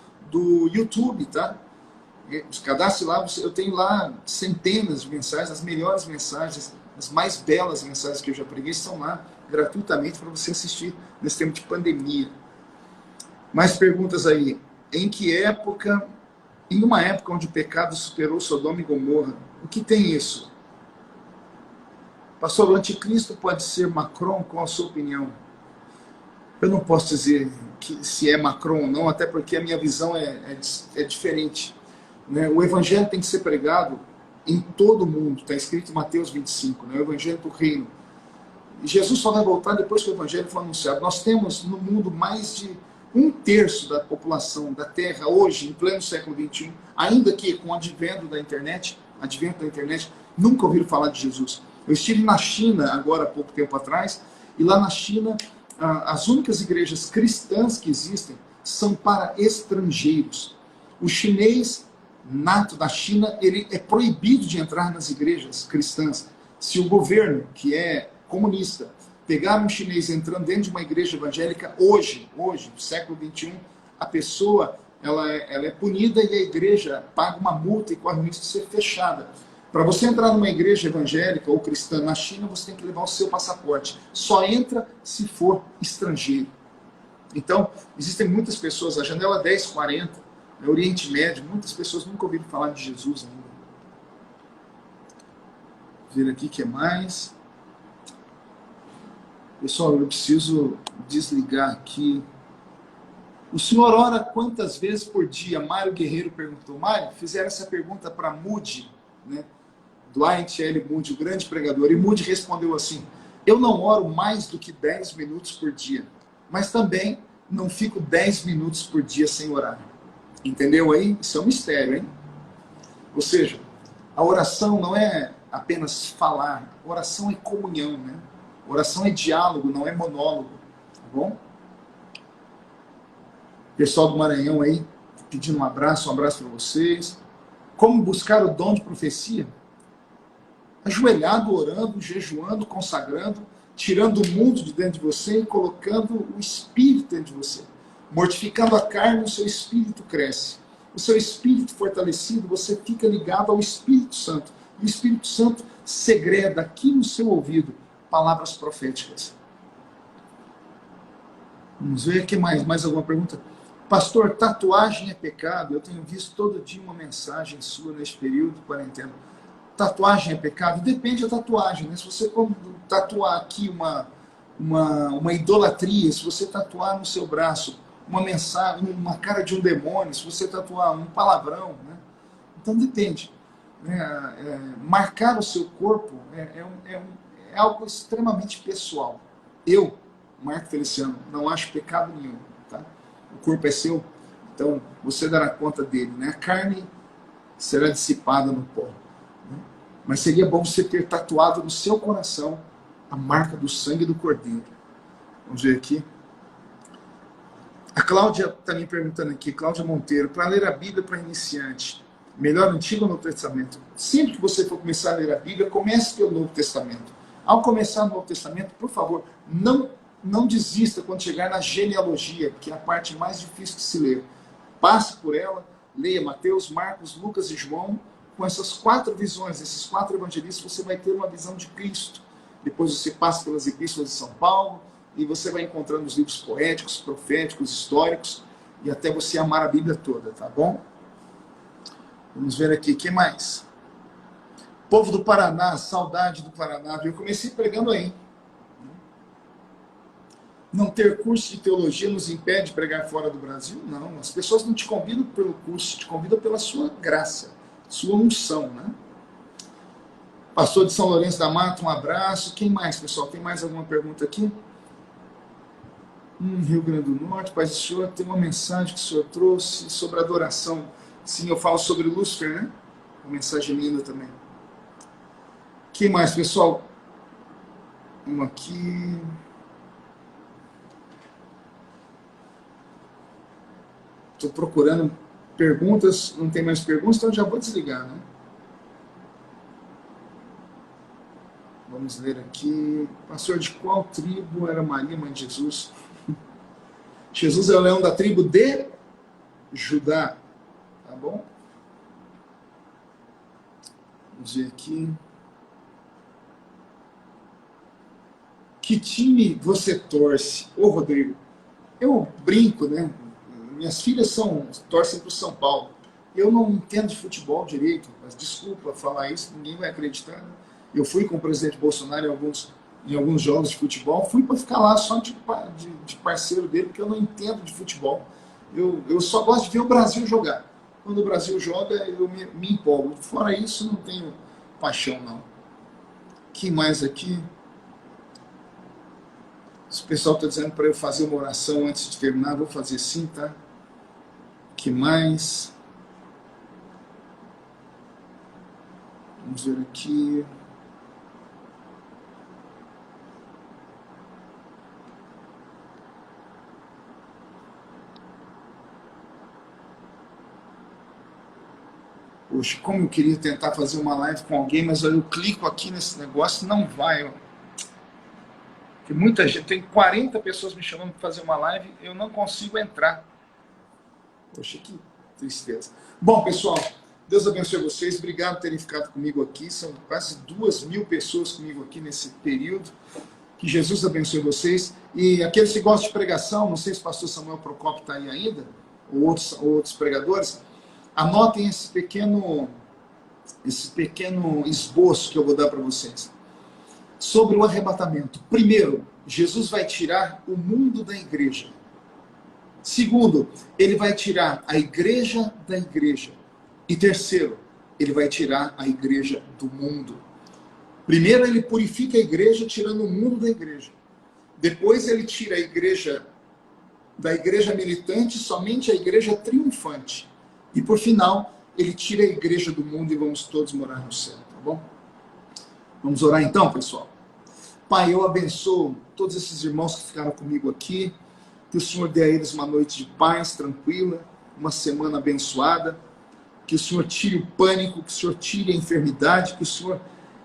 YouTube, tá? Se cadastre lá, eu tenho lá centenas de mensagens, as melhores mensagens, as mais belas mensagens que eu já preguei estão lá gratuitamente para você assistir nesse tempo de pandemia. Mais perguntas aí. Em que época, em uma época onde o pecado superou Sodoma e Gomorra, o que tem isso? Pastor, o anticristo pode ser Macron? Qual a sua opinião? Eu não posso dizer se é Macron ou não, até porque a minha visão é diferente, né? O evangelho tem que ser pregado em todo o mundo, está escrito em Mateus 25, né? O evangelho do reino. E Jesus só vai voltar depois que o evangelho for anunciado. Nós temos no mundo mais de 1/3 da população da Terra hoje, em pleno século XXI, ainda que com o advento da internet, nunca ouviram falar de Jesus. Eu estive na China agora há pouco tempo atrás, e lá na China as únicas igrejas cristãs que existem são para estrangeiros. O chinês nato da China, ele é proibido de entrar nas igrejas cristãs. Se o governo, que é comunista, pegar um chinês entrando dentro de uma igreja evangélica hoje, no século XXI, a pessoa ela é punida e a igreja paga uma multa e corre o risco de ser fechada. Para você entrar numa igreja evangélica ou cristã na China, você tem que levar o seu passaporte. Só entra se for estrangeiro. Então, existem muitas pessoas, a janela 1040, no Oriente Médio, muitas pessoas nunca ouviram falar de Jesus ainda. Vou ver aqui o que mais. Pessoal, eu preciso desligar aqui. O senhor ora quantas vezes por dia? Mário Guerreiro perguntou. Mário, fizeram essa pergunta para Moody, né? Dwight L. Moody, o grande pregador. E Moody respondeu assim, eu não oro mais do que 10 minutos por dia, mas também não fico 10 minutos por dia sem orar. Entendeu aí? Isso é um mistério, hein? Ou seja, a oração não é apenas falar, a oração é comunhão, né? Oração é diálogo, não é monólogo, tá bom? Pessoal do Maranhão aí, pedindo um abraço para vocês. Como buscar o dom de profecia? Ajoelhado, orando, jejuando, consagrando, tirando o mundo de dentro de você e colocando o Espírito dentro de você. Mortificando a carne, o seu Espírito cresce. O seu Espírito fortalecido, você fica ligado ao Espírito Santo. E o Espírito Santo segreda aqui no seu ouvido palavras proféticas. Vamos ver aqui mais alguma pergunta? Pastor, tatuagem é pecado? Eu tenho visto todo dia uma mensagem sua neste período de quarentena. Tatuagem é pecado? Depende da tatuagem, né? Se você tatuar aqui uma idolatria, se você tatuar no seu braço uma mensagem, uma cara de um demônio, se você tatuar um palavrão, né? Então depende. Marcar o seu corpo é algo extremamente pessoal. Eu, Marco Feliciano, não acho pecado nenhum. Tá? O corpo é seu, então você dará conta dele. Né? A carne será dissipada no pó. Né? Mas seria bom você ter tatuado no seu coração a marca do sangue do Cordeiro. Vamos ver aqui. A Cláudia está me perguntando aqui, Cláudia Monteiro, para ler a Bíblia para iniciante, melhor Antigo ou Novo Testamento? Sempre que você for começar a ler a Bíblia, comece pelo Novo Testamento. Ao começar o Novo Testamento, por favor, não desista quando chegar na genealogia, que é a parte mais difícil de se ler. Passe por ela, leia Mateus, Marcos, Lucas e João. Com essas 4 visões, esses 4 evangelistas, você vai ter uma visão de Cristo. Depois você passa pelas epístolas de São Paulo, e você vai encontrando os livros poéticos, proféticos, históricos, e até você amar a Bíblia toda, tá bom? Vamos ver aqui, o que mais? Povo do Paraná, saudade do Paraná. Eu comecei pregando aí. Não ter curso de teologia nos impede de pregar fora do Brasil? Não, as pessoas não te convidam pelo curso, te convidam pela sua graça, sua unção, né? Pastor de São Lourenço da Mata, um abraço. Quem mais, pessoal? Tem mais alguma pergunta aqui? Rio Grande do Norte, Pai do Senhor, tem uma mensagem que o Senhor trouxe sobre adoração. Sim, eu falo sobre Lúcifer, né? Uma mensagem linda também. Quem mais, pessoal? Uma aqui. Estou procurando perguntas, não tem mais perguntas, então já vou desligar, né? Vamos ler aqui. Pastor, de qual tribo era Maria, mãe de Jesus? Jesus é o leão da tribo de Judá. Tá bom? Vamos ver aqui. Que time você torce? Ô, Rodrigo, eu brinco, né? Minhas filhas torcem para o São Paulo. Eu não entendo de futebol direito, mas desculpa falar isso, ninguém vai acreditar. Né? Eu fui com o presidente Bolsonaro em alguns jogos de futebol, fui para ficar lá só de parceiro dele, porque eu não entendo de futebol. Eu só gosto de ver o Brasil jogar. Quando o Brasil joga, eu me empolgo. Fora isso, não tenho paixão, não. Que mais aqui? O pessoal está dizendo para eu fazer uma oração antes de terminar. Vou fazer sim, tá? Que mais? Vamos ver aqui. Poxa, como eu queria tentar fazer uma live com alguém, mas eu clico aqui nesse negócio e não vai. Ó. Porque muita gente, tem 40 pessoas me chamando para fazer uma live, eu não consigo entrar. Poxa, que tristeza. Bom, pessoal, Deus abençoe vocês. Obrigado por terem ficado comigo aqui. São quase 2.000 pessoas comigo aqui nesse período. Que Jesus abençoe vocês. E aqueles que gostam de pregação, não sei se o pastor Samuel Procopio está aí ainda, ou outros pregadores, anotem esse pequeno esboço que eu vou dar para vocês. Sobre o arrebatamento. Primeiro, Jesus vai tirar o mundo da igreja. Segundo, ele vai tirar a igreja da igreja. E terceiro, ele vai tirar a igreja do mundo. Primeiro, ele purifica a igreja, tirando o mundo da igreja. Depois, ele tira a igreja da igreja militante, somente a igreja triunfante. E por final, ele tira a igreja do mundo e vamos todos morar no céu, tá bom? Vamos orar então, pessoal? Pai, eu abençoo todos esses irmãos que ficaram comigo aqui, que o Senhor dê a eles uma noite de paz, tranquila, uma semana abençoada, que o Senhor tire o pânico, que o Senhor tire a enfermidade, que o Senhor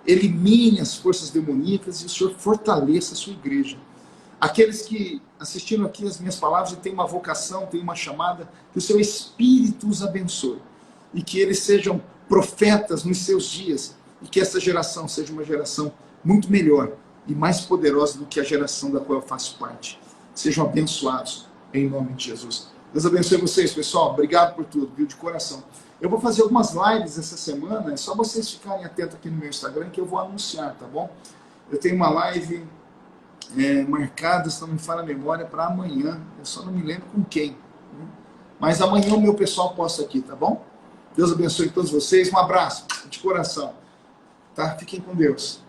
elimine as forças demoníacas e o Senhor fortaleça a sua igreja. Aqueles que assistiram aqui as minhas palavras e têm uma vocação, têm uma chamada, que o seu Espírito os abençoe e que eles sejam profetas nos seus dias e que essa geração seja uma geração muito melhor e mais poderosa do que a geração da qual eu faço parte. Sejam abençoados em nome de Jesus. Deus abençoe vocês, pessoal. Obrigado por tudo, viu, de coração. Eu vou fazer algumas lives essa semana, é só vocês ficarem atentos aqui no meu Instagram que eu vou anunciar, tá bom? Eu tenho uma live marcada, se não me falha a memória, para amanhã. Eu só não me lembro com quem. Mas amanhã o meu pessoal posta aqui, tá bom? Deus abençoe todos vocês. Um abraço de coração. Tá? Fiquem com Deus.